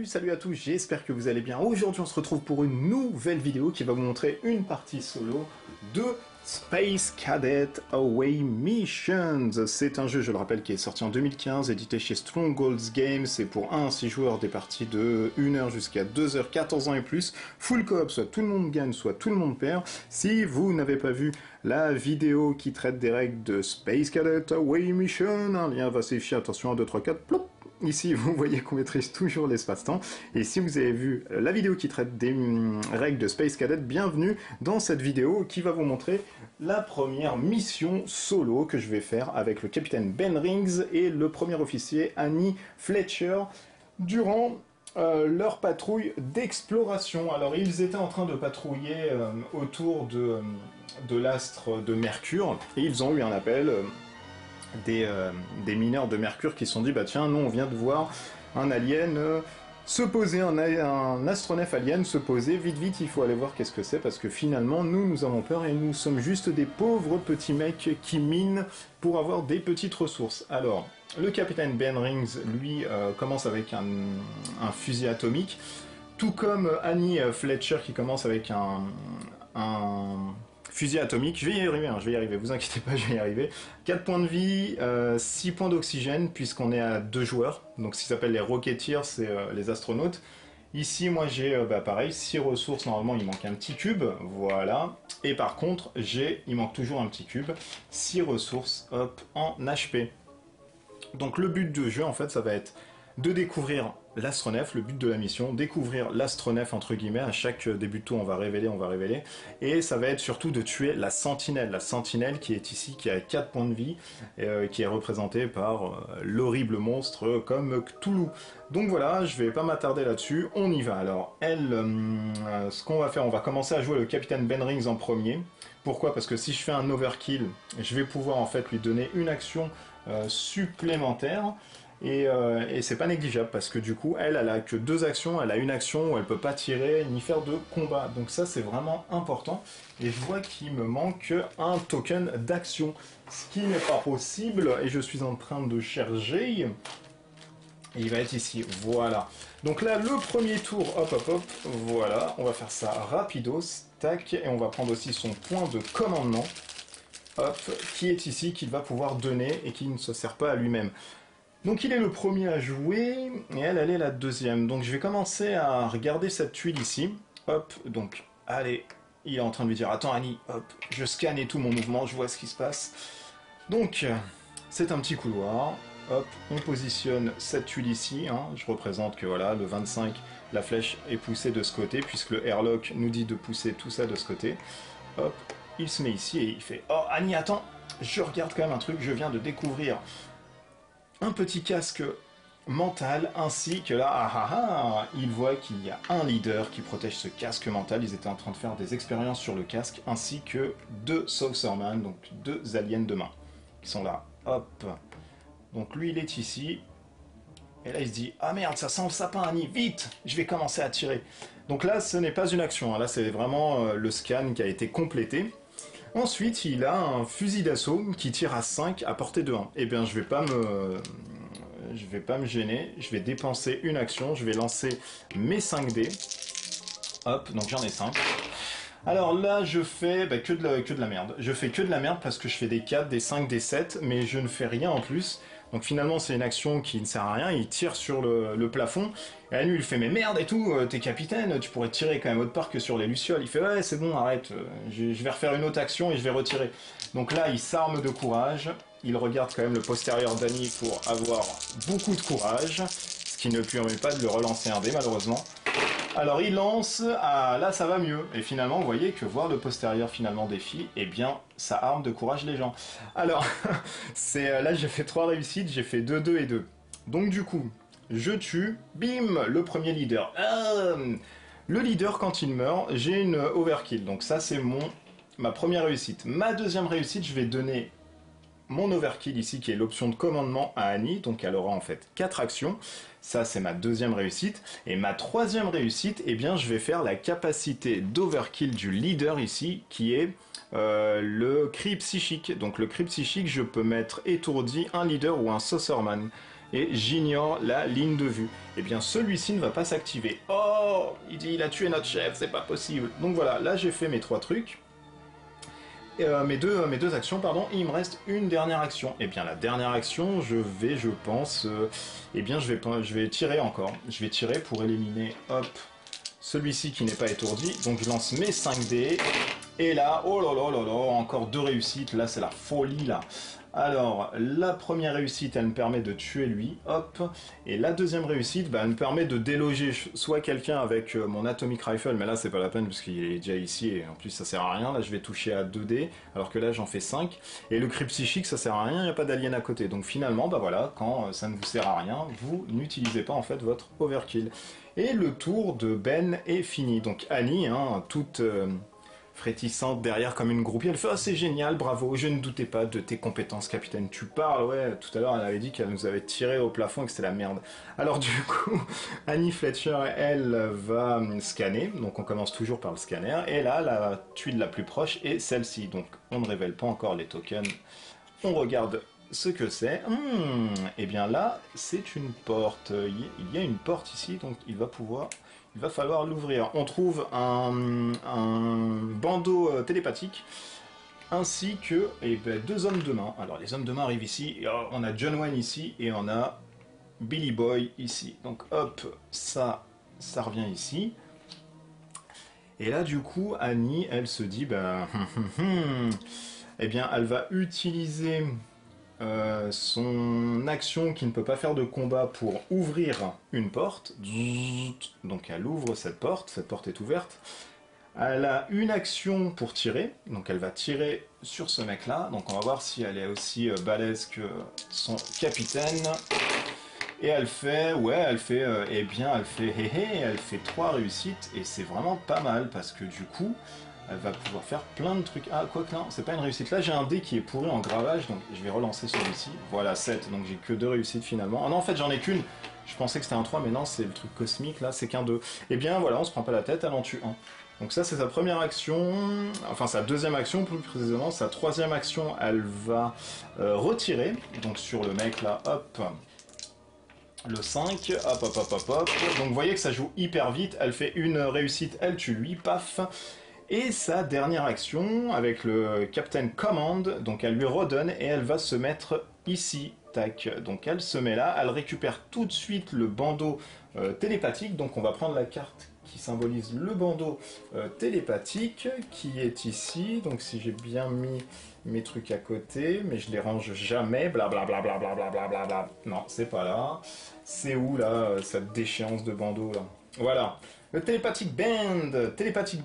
Salut à tous, j'espère que vous allez bien. Aujourd'hui on se retrouve pour une nouvelle vidéo qui va vous montrer une partie solo de Space Cadet Away Missions. C'est un jeu, je le rappelle, qui est sorti en 2015, édité chez Strongholds Games. C'est pour 1 à 6 joueurs, des parties de 1 heure jusqu'à 2 heures, 14 ans et plus. Full coop, soit tout le monde gagne, soit tout le monde perd. Si vous n'avez pas vu la vidéo qui traite des règles de Space Cadet Away Mission, un lien va s'afficher, attention, 1, 2, 3, 4, plop. Ici, vous voyez qu'on maîtrise toujours l'espace-temps. Et si vous avez vu la vidéo qui traite des règles de Space Cadet, bienvenue dans cette vidéo qui va vous montrer la première mission solo que je vais faire avec le capitaine Ben Rings et le premier officier Annie Fletcher durant leur patrouille d'exploration. Alors, ils étaient en train de patrouiller autour de l'astre de Mercure et ils ont eu un appel... des mineurs de Mercure qui se sont dit bah tiens, nous on vient de voir un alien se poser, un astronef alien se poser, vite il faut aller voir qu'est-ce que c'est, parce que finalement nous avons peur et nous sommes juste des pauvres petits mecs qui minent pour avoir des petites ressources. Alors le capitaine Ben Rings lui commence avec un fusil atomique, tout comme Annie Fletcher qui commence avec un fusil atomique. Je vais y arriver, vous inquiétez pas, je vais y arriver. 4 points de vie, 6 points d'oxygène, puisqu'on est à 2 joueurs. Donc ce qui s'appelle les Rocketeers, c'est les astronautes. Ici, moi j'ai, pareil, 6 ressources, normalement il manque un petit cube, voilà. Et par contre, il manque toujours un petit cube, 6 ressources, hop, en HP. Donc le but du jeu, en fait, ça va être de découvrir l'astronef, le but de la mission, découvrir l'astronef entre guillemets, à chaque début de tour on va révéler, et ça va être surtout de tuer la sentinelle qui est ici, qui a 4 points de vie, qui est représentée par l'horrible monstre comme Cthulhu. Donc voilà, je vais pas m'attarder là-dessus, on y va. Alors elle, ce qu'on va faire, on va commencer à jouer le capitaine Ben Rings en premier. Pourquoi? Parce que si je fais un overkill, je vais pouvoir en fait lui donner une action supplémentaire. Et c'est pas négligeable parce que du coup elle a que 2 actions, elle a une action où elle peut pas tirer ni faire de combat, donc ça c'est vraiment important. Et je vois qu'il me manque un token d'action, ce qui n'est pas possible, et je suis en train de chercher, et il va être ici, voilà. Donc là le premier tour, hop, voilà, on va faire ça rapidos, tac, et on va prendre aussi son point de commandement, hop, qui est ici, qu'il va pouvoir donner et qui ne se sert pas à lui-même. Donc il est le premier à jouer, et elle est la deuxième. Donc je vais commencer à regarder cette tuile ici. Hop, donc, allez, il est en train de lui dire, attends Annie, hop, je scanne et tout mon mouvement, je vois ce qui se passe. Donc, c'est un petit couloir. Hop, on positionne cette tuile ici, hein. Je représente que voilà, le 25, la flèche est poussée de ce côté, puisque le airlock nous dit de pousser tout ça de ce côté. Hop, il se met ici et il fait, oh Annie, attends, je regarde quand même un truc, je viens de découvrir un petit casque mental, ainsi que là, il voit qu'il y a un leader qui protège ce casque mental. Ils étaient en train de faire des expériences sur le casque, ainsi que 2 saucerman, donc 2 aliens de main, qui sont là, hop. Donc lui il est ici, et là il se dit, ah merde, ça sent le sapin Annie, vite, je vais commencer à tirer. Donc là ce n'est pas une action, hein. Là c'est vraiment le scan qui a été complété. Ensuite, il a un fusil d'assaut qui tire à 5 à portée de 1. Eh bien, je vais pas me gêner, je vais dépenser une action, je vais lancer mes 5 dés. Hop, donc j'en ai 5. Alors là, je fais que de la merde. Je fais que de la merde parce que je fais des 4, des 5, des 7, mais je ne fais rien en plus. Donc finalement, c'est une action qui ne sert à rien, il tire sur le plafond. Et là, lui, il fait, mais merde et tout, t'es capitaine, tu pourrais tirer quand même autre part que sur les lucioles. Il fait, ouais, c'est bon, arrête, je vais refaire une autre action et je vais retirer. Donc là, il s'arme de courage, il regarde quand même le postérieur d'Annie pour avoir beaucoup de courage, ce qui ne lui permet pas de le relancer un dé, malheureusement. Alors il lance, là ça va mieux, et finalement vous voyez que voir le postérieur finalement des filles, eh bien ça arme de courage les gens. Alors, là j'ai fait 3 réussites, j'ai fait 2, 2 et 2. Donc du coup, je tue, bim, le premier leader. Le leader quand il meurt, j'ai une overkill, donc ça c'est ma première réussite. Ma deuxième réussite, je vais donner mon overkill ici, qui est l'option de commandement à Annie, donc elle aura en fait 4 actions. Ça, c'est ma deuxième réussite. Et ma troisième réussite, eh bien, je vais faire la capacité d'overkill du leader ici, qui est le cri psychique. Donc le cri psychique, je peux mettre étourdi, un leader ou un saucerman. et j'ignore la ligne de vue. Et bien celui-ci ne va pas s'activer. Oh, il dit il a tué notre chef, c'est pas possible. Donc voilà, là j'ai fait mes 3 trucs. Mes deux actions, pardon, et il me reste une dernière action. Et bien la dernière action, je pense, eh bien je vais tirer encore. Je vais tirer pour éliminer, hop, celui-ci qui n'est pas étourdi. Donc je lance mes 5 dés, et là, oh là là là là, encore 2 réussites, là c'est la folie là. Alors, la première réussite, elle me permet de tuer lui, hop, et la deuxième réussite, bah, elle me permet de déloger soit quelqu'un avec mon Atomic Rifle, mais là c'est pas la peine parce qu'il est déjà ici, et en plus ça sert à rien, là je vais toucher à 2 dés, alors que là j'en fais 5, et le cri psychique ça sert à rien, il n'y a pas d'alien à côté, donc finalement, bah voilà, quand ça ne vous sert à rien, vous n'utilisez pas en fait votre overkill. Et le tour de Ben est fini, donc Annie, hein, toute... frétissante derrière comme une groupie, elle fait oh, c'est génial, bravo, je ne doutais pas de tes compétences, capitaine. Tu parles, ouais, tout à l'heure elle avait dit qu'elle nous avait tiré au plafond et que c'était la merde. Alors du coup, Annie Fletcher, elle va scanner, donc on commence toujours par le scanner, et là, la tuile la plus proche est celle-ci, donc on ne révèle pas encore les tokens, on regarde ce que c'est. Et bien là, c'est une porte, il y a une porte ici, donc il va falloir l'ouvrir. On trouve un bandeau télépathique, ainsi que ben, 2 hommes de main. Alors les hommes de main arrivent ici, et, on a John Wayne ici, et on a Billy Boy ici. Donc hop, ça revient ici. Et là du coup, Annie, elle se dit, ben, eh bien elle va utiliser... son action qui ne peut pas faire de combat pour ouvrir une porte. Donc elle ouvre cette porte est ouverte. Elle a une action pour tirer, donc elle va tirer sur ce mec là, donc on va voir si elle est aussi balèze que son capitaine. Et elle fait, eh bien elle fait, elle fait 3 réussites, et c'est vraiment pas mal, parce que du coup, elle va pouvoir faire plein de trucs. Ah, quoi que non, c'est pas une réussite. Là, j'ai un dé qui est pourri en gravage, donc je vais relancer celui-ci. Voilà, 7, donc j'ai que 2 réussites finalement. Ah non, en fait, j'en ai qu'une. Je pensais que c'était un 3, mais non, c'est le truc cosmique, là, c'est qu'un 2. Et bien, voilà, on se prend pas la tête, elle en tue un. Donc ça, c'est sa première action, enfin sa deuxième action, plus précisément. Sa troisième action, elle va retirer, donc sur le mec, là, hop... Le 5, hop hop hop hop hop. Donc vous voyez que ça joue hyper vite, elle fait une réussite, elle tue lui, paf. Et sa dernière action, avec le Captain Command, donc elle lui redonne et elle va se mettre ici, tac. Donc elle se met là, elle récupère tout de suite le bandeau télépathique, donc on va prendre la carte qui symbolise le bandeau télépathique, qui est ici, donc si j'ai bien mis mes trucs à côté, mais je les range jamais, blablabla, blablabla, non, c'est pas là, c'est où là, cette déchéance de bandeau là, voilà. Le Telepathic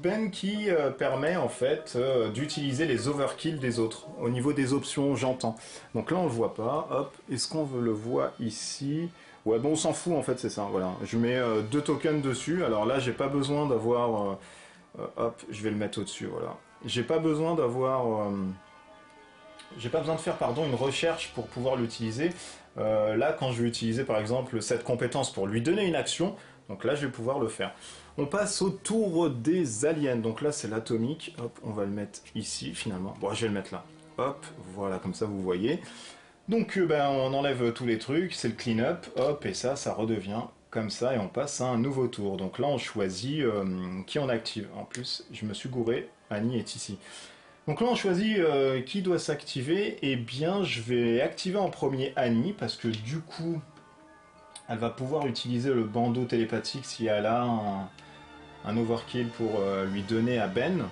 Band qui permet en fait d'utiliser les overkills des autres. Au niveau des options, j'entends. Donc là on le voit pas. Hop, est-ce qu'on le voit ici? Ouais, bon on s'en fout en fait, c'est ça. Voilà, je mets 2 tokens dessus. Alors là j'ai pas besoin d'avoir. Hop, je vais le mettre au-dessus. Voilà. J'ai pas besoin d'avoir. J'ai pas besoin de faire pardon une recherche pour pouvoir l'utiliser. Là quand je vais utiliser par exemple cette compétence pour lui donner une action. Donc là, je vais pouvoir le faire. On passe au tour des aliens. Donc là, c'est l'atomique. Hop, on va le mettre ici, finalement. Bon, je vais le mettre là. Hop, voilà, comme ça, vous voyez. Donc, ben, on enlève tous les trucs. C'est le clean-up. Hop, et ça redevient comme ça. Et on passe à un nouveau tour. Donc là, on choisit qui on active. En plus, je me suis gouré. Annie est ici. Donc là, on choisit qui doit s'activer. Eh bien, je vais activer en premier Annie. Parce que du coup... elle va pouvoir utiliser le bandeau télépathique si elle a un overkill pour lui donner à Ben.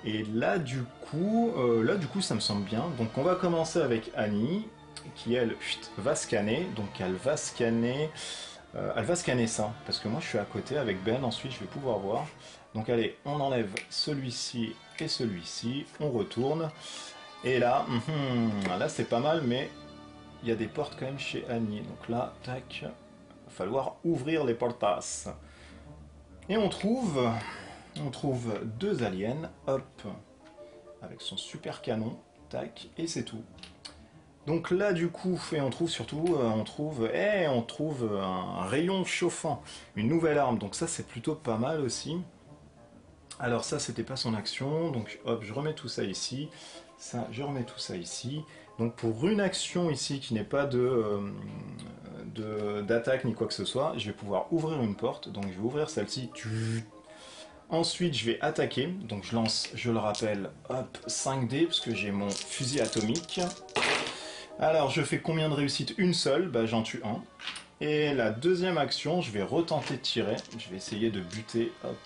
Et là du coup, ça me semble bien. Donc on va commencer avec Annie, qui elle va scanner. Donc elle va scanner ça, parce que moi je suis à côté avec Ben. Ensuite je vais pouvoir voir. Donc allez, on enlève celui-ci et celui-ci, on retourne. Et là, là c'est pas mal, mais il y a des portes quand même chez Annie. Donc là, tac, il va falloir ouvrir les portas. Et on trouve 2 aliens, hop, avec son super canon, tac, et c'est tout. Donc là du coup, et on trouve surtout, on trouve un rayon chauffant, une nouvelle arme, donc ça c'est plutôt pas mal aussi. Alors ça c'était pas son action, donc hop, je remets tout ça ici, ça, je remets tout ça ici. Donc pour une action ici qui n'est pas d'attaque ni quoi que ce soit, je vais pouvoir ouvrir une porte, donc je vais ouvrir celle-ci. Ensuite, je vais attaquer, donc je lance, je le rappelle, hop, 5 dés, parce que j'ai mon fusil atomique. Alors, je fais combien de réussites? Une seule, bah j'en tue un. Et la deuxième action, je vais retenter de tirer, je vais essayer de buter, hop,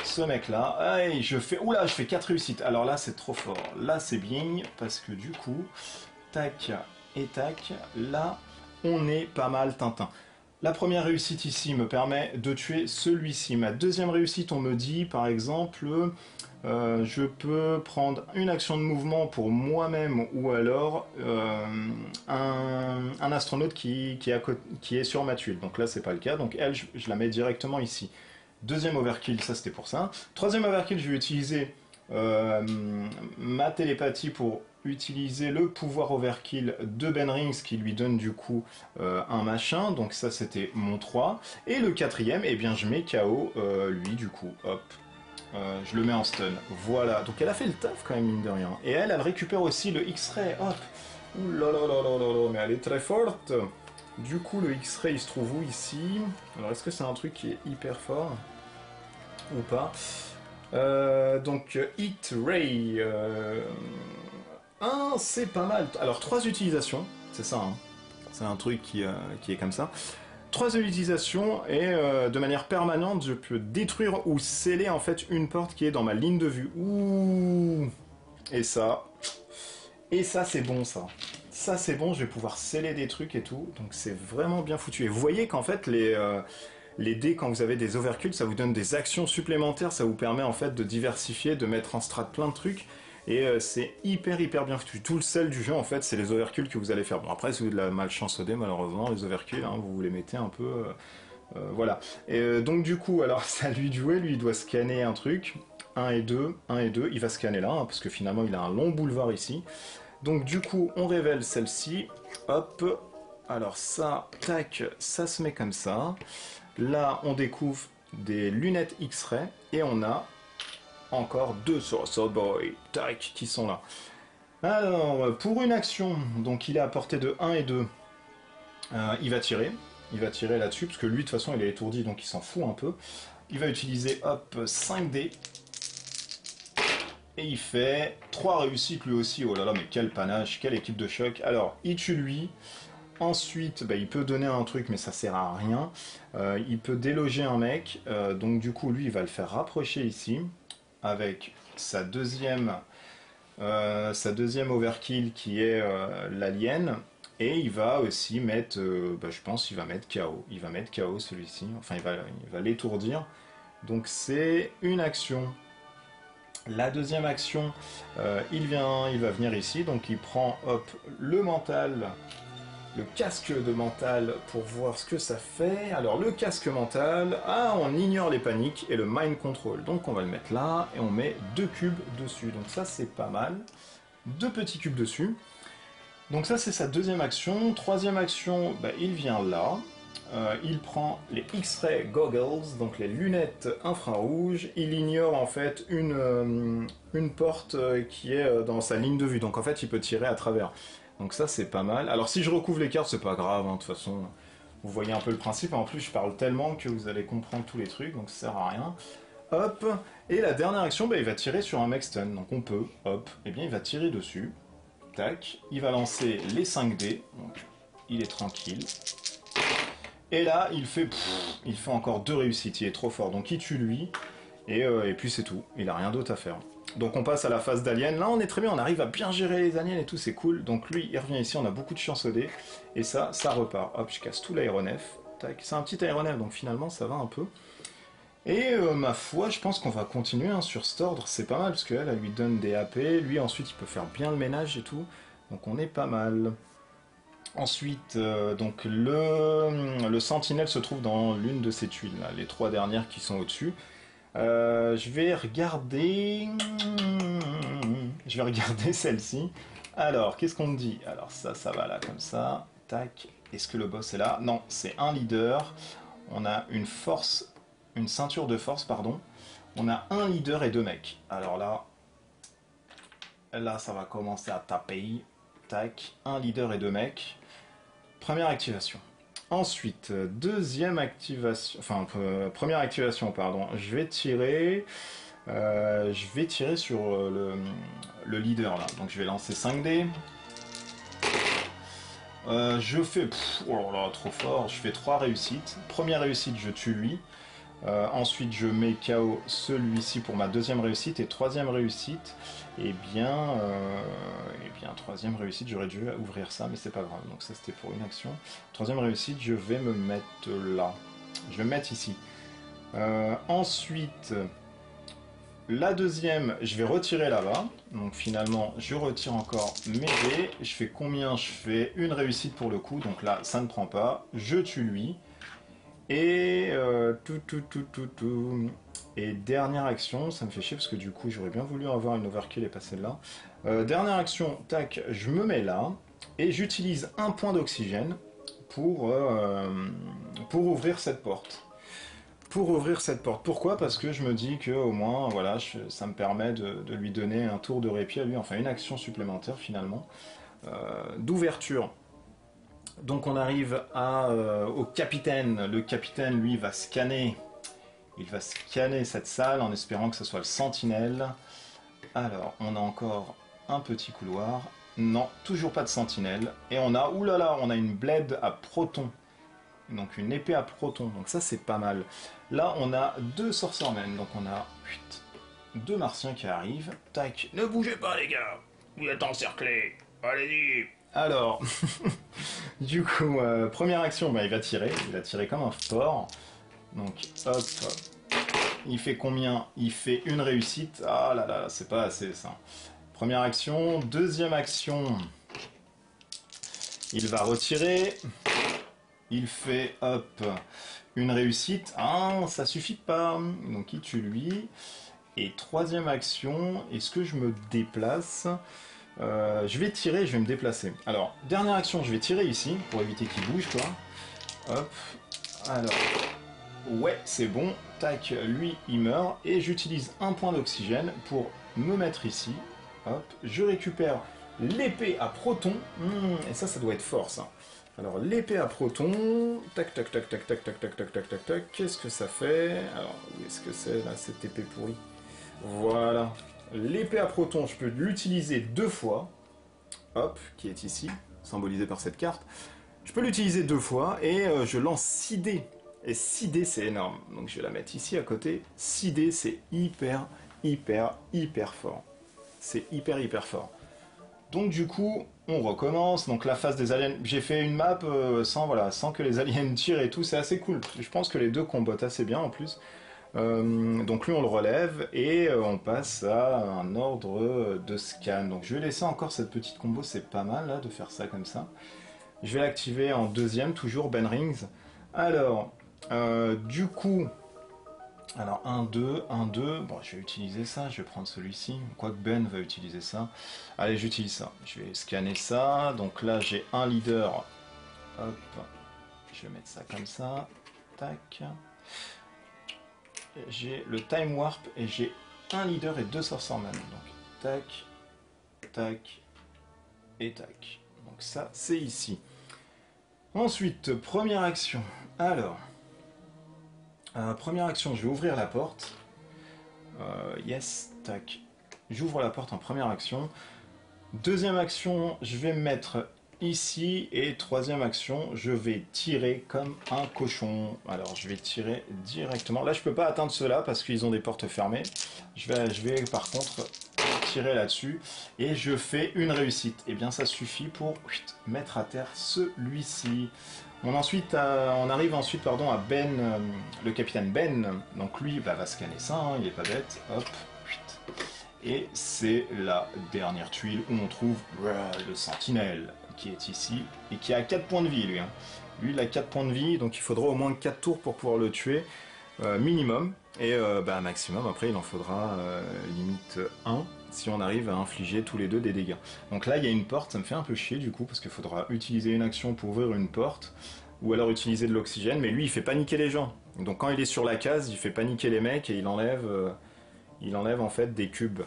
ce mec-là. Allez, je fais, oula, je fais 4 réussites. Alors là, c'est trop fort. Là, c'est bien, parce que du coup, tac et tac, là, on est pas mal Tintin. La première réussite ici me permet de tuer celui-ci. Ma deuxième réussite, on me dit, par exemple, je peux prendre une action de mouvement pour moi-même ou alors un astronaute qui est sur ma tuile. Donc là, c'est pas le cas. Donc elle, je la mets directement ici. Deuxième overkill, ça c'était pour ça. Troisième overkill, je vais utiliser ma télépathie pour utiliser le pouvoir overkill de Ben Rings qui lui donne du coup un machin, donc ça c'était mon 3. Et le quatrième, eh bien je mets KO lui du coup, hop, je le mets en stun. Voilà, donc elle a fait le taf quand même mine de rien. Et elle récupère aussi le X-Ray, hop. Ouh là là là là là là, mais elle est très forte. Du coup le X-Ray il se trouve où ici? Alors est-ce que c'est un truc qui est hyper fort ou pas? Donc Hit Ray, c'est pas mal. Alors 3 utilisations, c'est ça, hein. C'est un truc qui est comme ça. 3 utilisations et de manière permanente, je peux détruire ou sceller en fait une porte qui est dans ma ligne de vue. Ouh. Et ça c'est bon ça. Ça c'est bon, je vais pouvoir sceller des trucs et tout, donc c'est vraiment bien foutu. Et vous voyez qu'en fait les dés, quand vous avez des overkills, ça vous donne des actions supplémentaires, ça vous permet en fait de diversifier, de mettre en strat plein de trucs, et c'est hyper bien foutu. Tout le sel du jeu en fait, c'est les overkills que vous allez faire. Bon après, si vous avez de la malchance au dé, malheureusement, les overkills, hein, vous les mettez un peu... voilà. Et donc du coup, alors c'est à lui de jouer, lui il doit scanner un truc, 1 et 2, il va scanner là, hein, parce que finalement il a un long boulevard ici. Donc du coup, on révèle celle-ci, hop, alors ça, tac, ça se met comme ça. Là, on découvre des lunettes X-Ray et on a encore 2 sur Sword Boy, tac, qui sont là. Alors, pour une action, donc il est à portée de 1 et 2, il va tirer là-dessus, parce que lui, de toute façon, il est étourdi, donc il s'en fout un peu. Il va utiliser, hop, 5 dés. Et il fait 3 réussites lui aussi. Oh là là, mais quel panache, quelle équipe de choc. Alors, il tue lui. Ensuite, bah, il peut donner un truc, mais ça sert à rien. Il peut déloger un mec. Donc du coup, lui, il va le faire rapprocher ici. Avec sa deuxième overkill qui est l'alien. Et il va aussi mettre, bah, je pense, il va mettre KO. Il va mettre KO celui-ci. Enfin, il va l'étourdir. Donc c'est une action. La deuxième action, il va venir ici, donc il prend hop, le mental, le casque de mental pour voir ce que ça fait. Alors le casque mental, on ignore les paniques et le mind control. Donc on va le mettre là et on met 2 cubes dessus. Donc ça c'est pas mal. 2 petits cubes dessus. Donc ça c'est sa deuxième action. Troisième action, bah, il vient là. Il prend les X-Ray Goggles, donc les lunettes infrarouges. Il ignore en fait une porte qui est dans sa ligne de vue. Donc en fait, il peut tirer à travers. Donc ça, c'est pas mal. Alors si je recouvre les cartes, c'est pas grave. De toute façon, vous voyez un peu le principe. En plus, je parle tellement que vous allez comprendre tous les trucs, donc ça sert à rien. Hop. Et la dernière action, bah, il va tirer sur un mec stun. Donc on peut, hop. Et bien, il va tirer dessus. Tac. Il va lancer les 5 dés. Donc il est tranquille. Et là, il fait encore 2 réussites, il est trop fort. Donc il tue lui, et puis c'est tout. Il a rien d'autre à faire. Donc on passe à la phase d'alien. Là, on est très bien, on arrive à bien gérer les aliens et tout, c'est cool. Donc lui, il revient ici, on a beaucoup de chance au dé. Et ça repart. Hop, je casse tout l'aéronef. Tac, c'est un petit aéronef, donc finalement, ça va un peu. Et ma foi, je pense qu'on va continuer hein, sur cet ordre. C'est pas mal, parce qu'elle, elle lui donne des AP. Lui, ensuite, il peut faire bien le ménage et tout. Donc on est pas mal. Ensuite, donc le sentinelle se trouve dans l'une de ces tuiles, là, les 3 dernières qui sont au-dessus. Je vais regarder celle-ci. Alors, qu'est-ce qu'on me dit? Alors ça va là, comme ça. Tac. Est-ce que le boss est là? Non, c'est un leader. On a une force, une ceinture de force, pardon. On a un leader et 2 mecs. Alors là, ça va commencer à taper. Tac. Un leader et 2 mecs. Première activation. Ensuite, deuxième activation, enfin première activation, pardon. Je vais tirer sur le leader là. Donc je vais lancer 5 dés. Je fais, oh là là, trop fort. Je fais 3 réussites. Première réussite, je tue lui. Ensuite, je mets KO celui-ci pour ma deuxième réussite. Et troisième réussite, eh bien, troisième réussite, j'aurais dû ouvrir ça, mais c'est pas grave. Donc ça, c'était pour une action. Troisième réussite, je vais me mettre là. Je vais me mettre ici. Ensuite, la deuxième, je vais retirer là-bas. Donc finalement, je retire encore mes dés. Je fais combien? Je fais une réussite pour le coup. Donc là, ça ne prend pas. Je tue lui. Et Et dernière action, ça me fait chier parce que du coup j'aurais bien voulu avoir une overkill et pas celle-là. Dernière action, tac, je me mets là et j'utilise un point d'oxygène pour ouvrir cette porte. Pour ouvrir cette porte. Pourquoi? Parce que je me dis que au moins, voilà, ça me permet de lui donner un tour de répit à lui, enfin une action supplémentaire finalement, d'ouverture. Donc on arrive au capitaine. Le capitaine, lui, va scanner. Il va scanner cette salle en espérant que ce soit le sentinelle. Alors, on a encore un petit couloir. Non, toujours pas de sentinelle. Et on a, oulala, on a une blade à proton. Donc une épée à proton. Donc ça, c'est pas mal. Là, on a 2 sorcermen. Donc on a 2 martiens qui arrivent. Tac. Ne bougez pas, les gars. Vous êtes encerclés. Allez-y. Alors, du coup, première action, bah, il va tirer comme un fort. Donc, hop, il fait combien? Il fait une réussite. Ah là là, c'est pas assez ça. Première action, deuxième action, il va retirer. Il fait, hop, une réussite. Ah, ça suffit pas. Donc, il tue lui. Et troisième action, est-ce que je me déplace? Je vais tirer, je vais me déplacer. Alors, dernière action, je vais tirer ici, pour éviter qu'il bouge, quoi. Hop. Alors, ouais, c'est bon. Tac, lui, il meurt. Et j'utilise un point d'oxygène pour me mettre ici. Hop. Je récupère l'épée à proton. Et ça doit être fort, ça. Alors, l'épée à proton. Tac, tac, tac, tac, tac, tac, tac, tac, tac, tac, tac. Qu'est-ce que ça fait? Alors, où est-ce que c'est, là, cette épée pourrie? Voilà. L'épée à proton, je peux l'utiliser 2 fois. Hop, qui est ici, symbolisé par cette carte. Je peux l'utiliser 2 fois et je lance 6 dés. Et 6 dés, c'est énorme. Donc je vais la mettre ici à côté. 6 dés, c'est hyper, hyper, hyper fort. C'est hyper, hyper fort. Donc du coup, on recommence. Donc la phase des aliens, j'ai fait une map sans que les aliens tirent et tout. C'est assez cool. Je pense que les deux combattent assez bien en plus. Donc lui on le relève et on passe à un ordre de scan. Donc je vais laisser encore cette petite combo, c'est pas mal là de faire ça comme ça. Je vais l'activer en deuxième, toujours Ben Rings. Alors, du coup, alors 1, 2, 1, 2, bon je vais utiliser ça, je vais prendre celui-ci, quoique Ben va utiliser ça. Allez j'utilise ça, je vais scanner ça, donc là j'ai un leader, hop, je vais mettre ça comme ça, tac. J'ai le Time Warp et j'ai un leader et 2 sorcermen. Donc tac, tac et tac. Donc ça c'est ici. Ensuite, première action. Alors, première action, je vais ouvrir la porte. Yes, tac. J'ouvre la porte en première action. Deuxième action, je vais me mettre ici. Et troisième action, je vais tirer comme un cochon. Alors, je vais tirer directement. Là, je peux pas atteindre ceux-là parce qu'ils ont des portes fermées. Je vais par contre tirer là-dessus. Et je fais une réussite. Et bien, ça suffit pour mettre à terre celui-ci. On arrive ensuite à Ben, le capitaine Ben. Donc lui va scanner ça, hein, il est pas bête. Hop. Et c'est la dernière tuile où on trouve le sentinelle qui est ici et qui a 4 points de vie lui. Hein. Lui il a 4 points de vie, donc il faudra au moins 4 tours pour pouvoir le tuer minimum. Et maximum, après il en faudra limite 1 si on arrive à infliger tous les deux des dégâts. Donc là il y a une porte, ça me fait un peu chier du coup parce qu'il faudra utiliser une action pour ouvrir une porte ou alors utiliser de l'oxygène, mais lui il fait paniquer les gens. Donc quand il est sur la case, il fait paniquer les mecs et il enlève en fait des cubes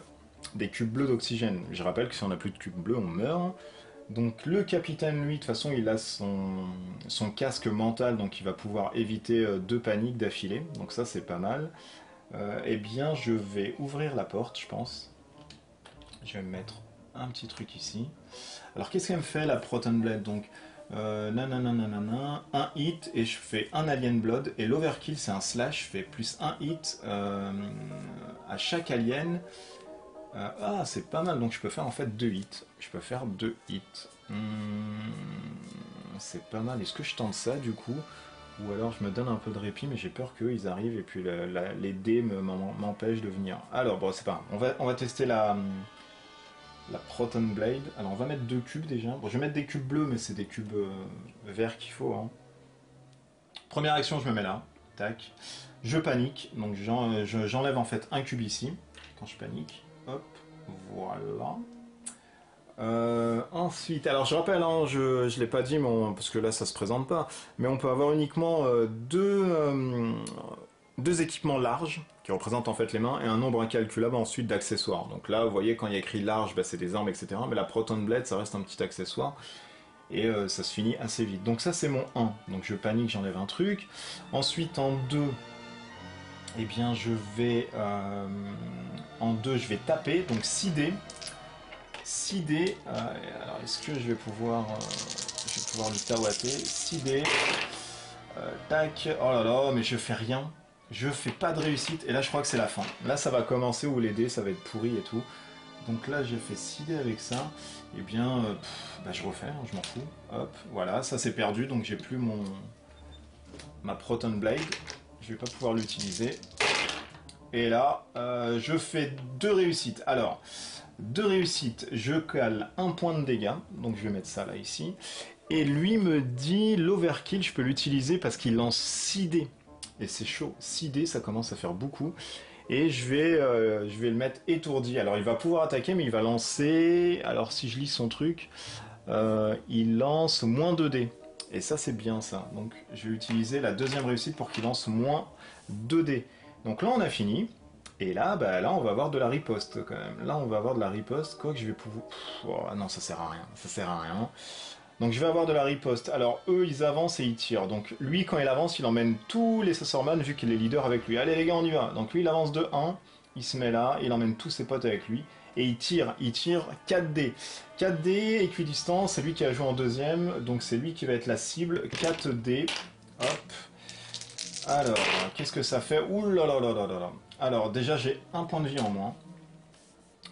bleus d'oxygène. Je rappelle que si on n'a plus de cubes bleus, on meurt. Donc le capitaine, lui, de toute façon, il a son casque mental, donc il va pouvoir éviter deux paniques d'affilée. Donc ça, c'est pas mal. Eh bien, je vais ouvrir la porte, je pense. Je vais me mettre un petit truc ici. Alors, qu'est-ce qu'elle me fait, la Proton Blade? Donc, nanana, un hit, et je fais un Alien Blood. Et l'Overkill, c'est un slash, je fais plus un hit à chaque alien. Ah, c'est pas mal, donc je peux faire en fait 2 hits. Je peux faire 2 hits. C'est pas mal. Est-ce que je tente ça du coup? Ou alors je me donne un peu de répit, mais j'ai peur qu'ils arrivent et puis les dés m'empêchent de venir. Alors, bon, c'est pas grave. On va tester la Proton Blade. Alors, on va mettre 2 cubes déjà. Bon, je vais mettre des cubes bleus, mais c'est des cubes verts qu'il faut. Hein. Première action, je me mets là. Tac. Je panique. Donc, j'enlève en fait un cube ici. Quand je panique. Hop, voilà. Ensuite, alors je rappelle, hein, je ne l'ai pas dit, parce que là ça se présente pas, mais on peut avoir uniquement deux équipements larges, qui représentent en fait les mains, et un nombre incalculable ensuite d'accessoires. Donc là, vous voyez, quand il y a écrit large, bah, c'est des armes, etc. Mais la Proton Blade, ça reste un petit accessoire, et ça se finit assez vite. Donc ça, c'est mon 1. Donc je panique, j'enlève un truc. Ensuite, en 2, eh bien, en 2, je vais taper, donc 6 dés. 6 dés. Alors, est-ce que je vais pouvoir lui tawater 6 dés. Tac. Oh là là, mais je fais rien. Je fais pas de réussite. Et là, je crois que c'est la fin. Là, ça va commencer où les dés, ça va être pourri et tout. Donc là, j'ai fait 6 dés avec ça. Et bien, bah, je refais, hein, je m'en fous. Hop, voilà, ça c'est perdu. Donc j'ai plus ma Proton Blade. Je vais pas pouvoir l'utiliser. Et là, je fais 2 réussites. Alors, 2 réussites, je cale 1 point de dégâts. Donc je vais mettre ça là, ici. Et lui me dit, l'overkill, je peux l'utiliser parce qu'il lance 6 dés. Et c'est chaud. 6 dés, ça commence à faire beaucoup. Et je vais le mettre étourdi. Alors il va pouvoir attaquer, mais il va lancer... Alors si je lis son truc, il lance moins 2 dés. Et ça, c'est bien ça. Donc je vais utiliser la deuxième réussite pour qu'il lance moins 2 dés. Donc là, on a fini. Et là, bah, là, on va avoir de la riposte quand même. Là, on va avoir de la riposte. Quoi que je vais pouvoir... Oh, non, ça sert à rien. Ça sert à rien. Donc je vais avoir de la riposte. Alors eux, ils avancent et ils tirent. Donc lui, quand il avance, il emmène tous les Sassorman vu qu'il est leader avec lui. Allez les gars, on y va. Donc lui, il avance de 1. Il se met là. Il emmène tous ses potes avec lui. Et il tire. Il tire 4 dés. 4 dés, équidistance. C'est lui qui a joué en deuxième. Donc c'est lui qui va être la cible. 4 dés. Hop. Alors, qu'est-ce que ça fait? Ouh là là là là là là. Alors déjà, j'ai un point de vie en moins.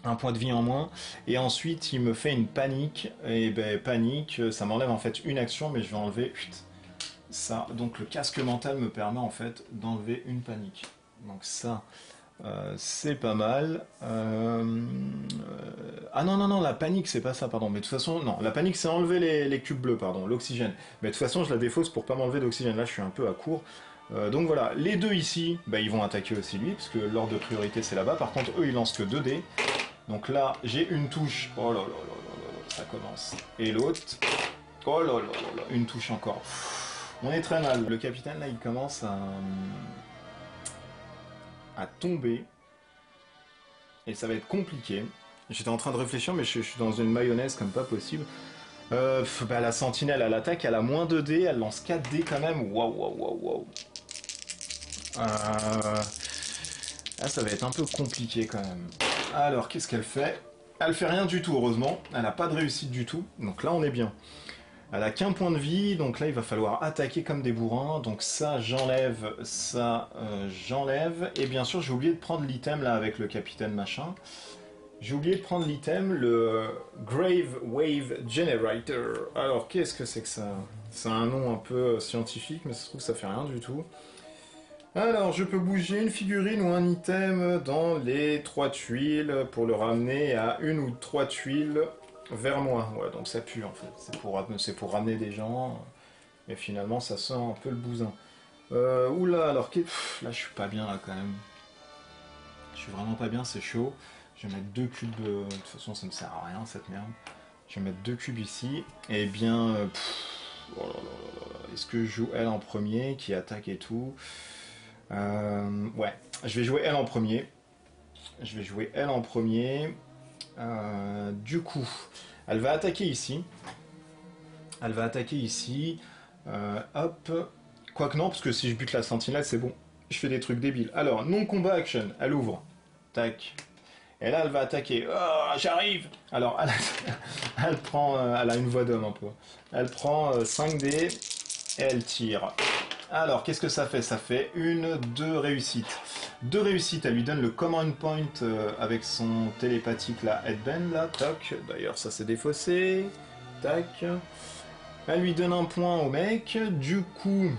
Un point de vie en moins, et ensuite il me fait une panique, et ben panique, ça m'enlève en fait une action, mais je vais enlever ça. Donc le casque mental me permet en fait d'enlever une panique. Donc ça, c'est pas mal. Ah non, non, non, la panique c'est pas ça, pardon. Mais de toute façon, non, la panique c'est enlever les cubes bleus, pardon, l'oxygène. Mais de toute façon, je la défausse pour pas m'enlever d'oxygène. Là, je suis un peu à court. Donc voilà, les deux ici, bah, ils vont attaquer aussi lui, parce que l'ordre de priorité c'est là-bas. Par contre, eux ils lancent que 2 dés. Donc là, j'ai une touche. Oh là là là là là, ça commence. Et l'autre. Oh là là là là, une touche encore. On est très mal. Le capitaine là, il commence à tomber. Et ça va être compliqué. J'étais en train de réfléchir, mais je suis dans une mayonnaise comme pas possible. Bah, la sentinelle, elle attaque, elle a moins 2 dés, elle lance 4 dés quand même. Waouh, waouh, waouh, waouh. Là, ça va être un peu compliqué quand même. Alors, qu'est-ce qu'elle fait? Elle fait rien du tout, heureusement. Elle n'a pas de réussite du tout. Donc là, on est bien. Elle a qu'un point de vie. Donc là, il va falloir attaquer comme des bourrins. Donc ça, j'enlève. Ça, j'enlève. Et bien sûr, j'ai oublié de prendre l'item là avec le capitaine machin. J'ai oublié de prendre l'item, le Grave Wave Generator. Alors, qu'est-ce que c'est que ça? C'est un nom un peu scientifique, mais ça se trouve, ça fait rien du tout. Alors, je peux bouger une figurine ou un item dans les 3 tuiles pour le ramener à 1 ou 3 tuiles vers moi. Ouais, donc ça pue en fait. C'est pour ramener des gens. Et finalement, ça sent un peu le bousin. Oula, alors là, je suis pas bien là quand même. Je suis vraiment pas bien, c'est chaud. Je vais mettre 2 cubes. De toute façon, ça me sert à rien cette merde. Je vais mettre 2 cubes ici. Et bien. Oh là là là là. Est-ce que je joue elle en premier qui attaque et tout? Ouais, je vais jouer elle en premier. Je vais jouer elle en premier. Du coup, elle va attaquer ici. Elle va attaquer ici. Hop. Quoique non, parce que si je bute la sentinelle, c'est bon. Je fais des trucs débiles. Alors, non-combat action. Elle ouvre. Tac. Et là, elle va attaquer. Oh, j'arrive. Alors, elle prend... elle a une voix d'homme un peu. Elle prend 5 dés et elle tire. Alors, qu'est-ce que ça fait? Ça fait 2 réussites. 2 réussites, elle lui donne le command point avec son télépathique, là, headband, là, toc. D'ailleurs, ça s'est défaussé. Tac. Elle lui donne un point au mec. Du coup,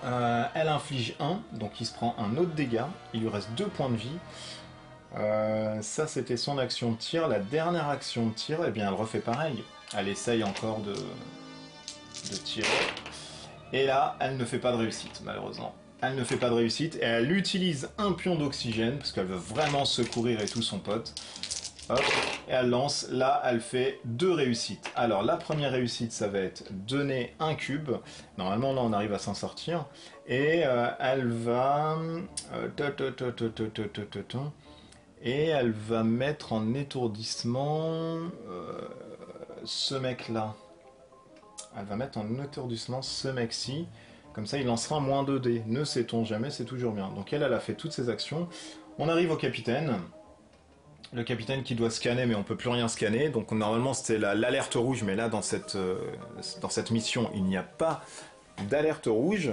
elle inflige 1. Donc, il se prend un autre dégât. Il lui reste 2 points de vie. Ça, c'était son action de tir. La dernière action de tir, eh bien, elle refait pareil. Elle essaye encore de tirer. Et là, elle ne fait pas de réussite, malheureusement. Elle ne fait pas de réussite et elle utilise un pion d'oxygène parce qu'elle veut vraiment secourir et tout son pote. Hop, et elle lance. Là, elle fait 2 réussites. Alors, la première réussite, ça va être donner un cube. Normalement, là, on arrive à s'en sortir. Et elle va... et elle va mettre en étourdissement ce mec-là. Elle va mettre en étourdissement ce mec-ci. Comme ça, il lancera moins 2 dés. Ne sait-on jamais, c'est toujours bien. Donc elle a fait toutes ses actions. On arrive au capitaine. Le capitaine qui doit scanner, mais on peut plus rien scanner. Donc normalement, c'était l'alerte rouge. Mais là, dans cette mission, il n'y a pas d'alerte rouge.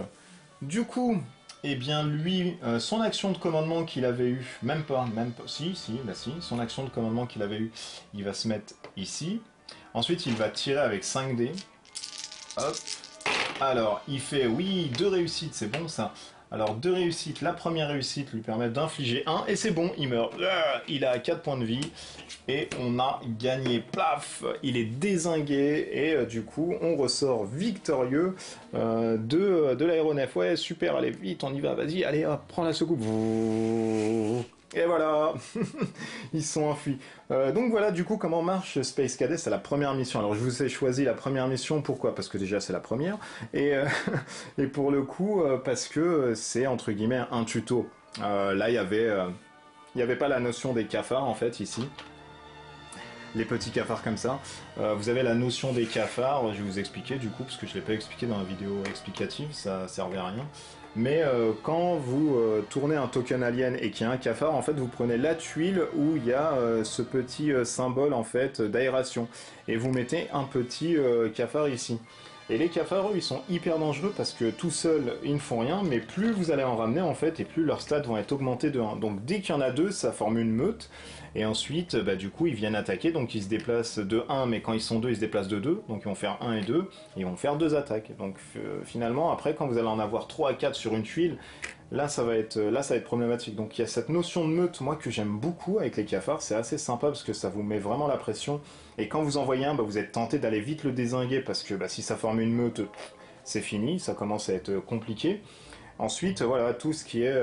Du coup, eh bien lui, son action de commandement qu'il avait eu, même pas, si, son action de commandement qu'il avait eu, il va se mettre ici. Ensuite, il va tirer avec 5 dés. Hop. Alors, il fait, oui, 2 réussites, c'est bon ça. Alors, 2 réussites. La première réussite lui permet d'infliger 1, et c'est bon, il meurt. Il a 4 points de vie, et on a gagné. Plaf. Il est dézingué, et du coup, on ressort victorieux de l'aéronef. Ouais, super, allez, vite, on y va, vas-y, allez, hop, prends la secoupe. Et voilà, ils sont enfuis. Donc voilà, du coup, comment marche Space Cadet? C'est la première mission. Alors, je vous ai choisi la première mission, pourquoi? Parce que déjà, c'est la première. Et, et pour le coup, parce que c'est, entre guillemets, un tuto. Là, il y avait pas la notion des cafards, en fait, ici. Les petits cafards comme ça. Vous avez la notion des cafards, je vais vous expliquer, du coup, parce que je ne l'ai pas expliqué dans la vidéo explicative, ça servait à rien. Mais quand vous tournez un token alien et qu'il y a un cafard, en fait, vous prenez la tuile où il y a ce petit symbole en fait d'aération et vous mettez un petit cafard ici. Et les cafards, eux, ils sont hyper dangereux parce que tout seuls, ils ne font rien, mais plus vous allez en ramener en fait, et plus leurs stats vont être augmentés de 1. Donc dès qu'il y en a 2, ça forme une meute. Et ensuite, bah, du coup, ils viennent attaquer, donc ils se déplacent de 1, mais quand ils sont 2, ils se déplacent de 2, donc ils vont faire 1 et 2, et ils vont faire 2 attaques. Donc finalement, après, quand vous allez en avoir 3 à 4 sur une tuile, là ça va être problématique. Donc il y a cette notion de meute, moi, que j'aime beaucoup avec les cafards, c'est assez sympa parce que ça vous met vraiment la pression. Et quand vous en voyez un, bah, vous êtes tenté d'aller vite le dézinguer parce que bah, si ça forme une meute, c'est fini, ça commence à être compliqué. Ensuite, voilà, tout ce qui est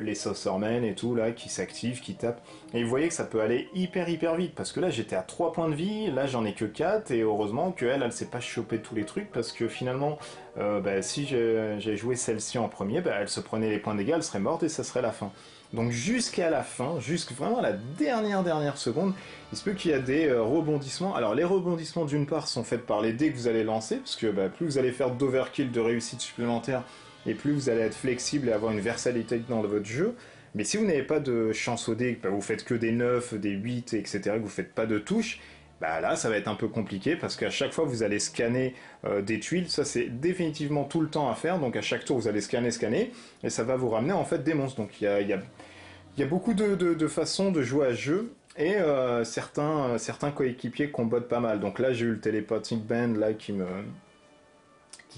les saucermen et tout, là, qui s'activent, qui tapent. Et vous voyez que ça peut aller hyper vite, parce que là, j'étais à 3 points de vie, là, j'en ai que 4, et heureusement qu'elle, elle s'est pas chopé tous les trucs, parce que finalement, bah, si j'ai joué celle-ci en premier, bah, elle se prenait les points de dégâts, elle serait morte, et ça serait la fin. Donc jusqu'à la fin, jusqu'à vraiment la dernière seconde, il se peut qu'il y a des rebondissements. Alors les rebondissements d'une part sont faits par les dés que vous allez lancer, parce que bah, plus vous allez faire d'overkill, de réussite supplémentaire, et plus vous allez être flexible et avoir une versatilité dans votre jeu. Mais si vous n'avez pas de chance au dé, que bah, vous faites que des 9, des 8, etc., que vous faites pas de touches, bah là ça va être un peu compliqué parce qu'à chaque fois vous allez scanner des tuiles, ça c'est définitivement tout le temps à faire, donc à chaque tour vous allez scanner, et ça va vous ramener en fait des monstres. Donc il y a beaucoup de façons de jouer à ce jeu, et certains coéquipiers combotent pas mal. Donc là j'ai eu le Telepathic Band là qui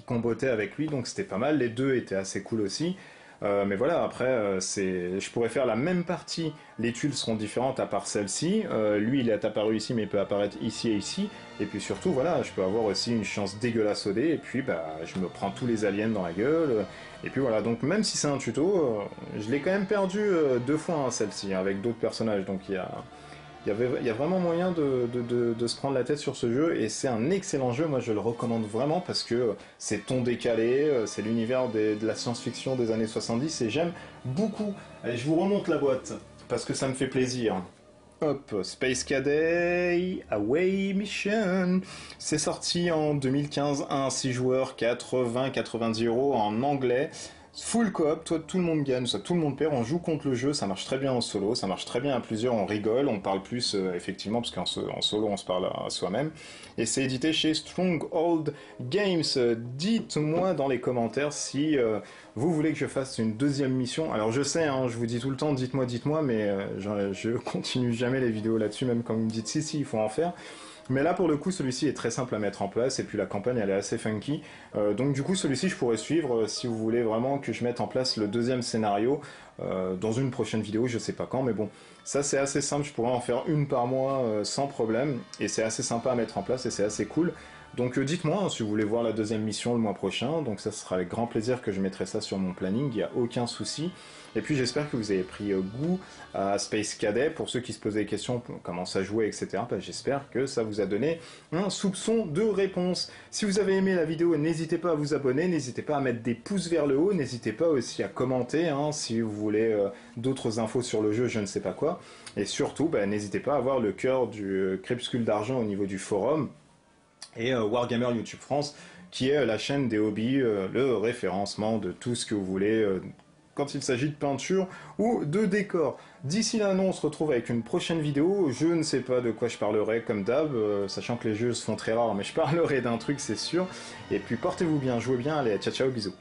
combotait avec lui, donc c'était pas mal, les deux étaient assez cool aussi. Mais voilà, après, je pourrais faire la même partie, les tuiles seront différentes à part celle-ci. Lui, il est apparu ici, mais il peut apparaître ici et ici. Et puis surtout, voilà, je peux avoir aussi une chance dégueulasse au dé, et puis bah, je me prends tous les aliens dans la gueule. Et puis voilà, donc même si c'est un tuto, je l'ai quand même perdu 2 fois, hein, celle-ci, avec d'autres personnages. Donc il y a vraiment moyen de se prendre la tête sur ce jeu, et c'est un excellent jeu, moi je le recommande vraiment parce que c'est ton décalé, c'est l'univers de la science-fiction des années 70, et j'aime beaucoup. Allez, je vous remonte la boîte, parce que ça me fait plaisir. Hop, Space Cadet Away Mission. C'est sorti en 2015, un 6 joueurs, 80-90 € en anglais. Full coop, toi tout le monde gagne, ça, tout le monde perd, on joue contre le jeu, ça marche très bien en solo, ça marche très bien à plusieurs, on rigole, on parle plus effectivement, parce en solo on se parle à soi-même. Et c'est édité chez Stronghold Games. Dites-moi dans les commentaires si vous voulez que je fasse une deuxième mission. Alors je sais, hein, je vous dis tout le temps, dites-moi, mais je continue jamais les vidéos là-dessus, même quand vous me dites si, il faut en faire. Mais là, pour le coup, celui-ci est très simple à mettre en place, et puis la campagne, elle est assez funky. Donc du coup, celui-ci, je pourrais suivre si vous voulez vraiment que je mette en place le deuxième scénario dans une prochaine vidéo, je sais pas quand, mais bon, ça c'est assez simple, je pourrais en faire une par mois sans problème, et c'est assez sympa à mettre en place, et c'est assez cool. Donc dites-moi hein, si vous voulez voir la deuxième mission le mois prochain, donc ça sera avec grand plaisir que je mettrai ça sur mon planning, il n'y a aucun souci. Et puis j'espère que vous avez pris goût à Space Cadet, pour ceux qui se posaient des questions, comment ça jouait, etc. Ben, j'espère que ça vous a donné un soupçon de réponse. Si vous avez aimé la vidéo, n'hésitez pas à vous abonner, n'hésitez pas à mettre des pouces vers le haut, n'hésitez pas aussi à commenter hein, si vous voulez d'autres infos sur le jeu, je ne sais pas quoi. Et surtout, ben, n'hésitez pas à avoir le cœur du Crépuscule d'Argent au niveau du forum, et Wargamer YouTube France, qui est la chaîne des hobbies, le référencement de tout ce que vous voulez quand il s'agit de peinture ou de décor. D'ici là, on se retrouve avec une prochaine vidéo. Je ne sais pas de quoi je parlerai comme d'hab, sachant que les jeux se font très rares, mais je parlerai d'un truc, c'est sûr. Et puis portez-vous bien, jouez bien, allez, ciao ciao, bisous.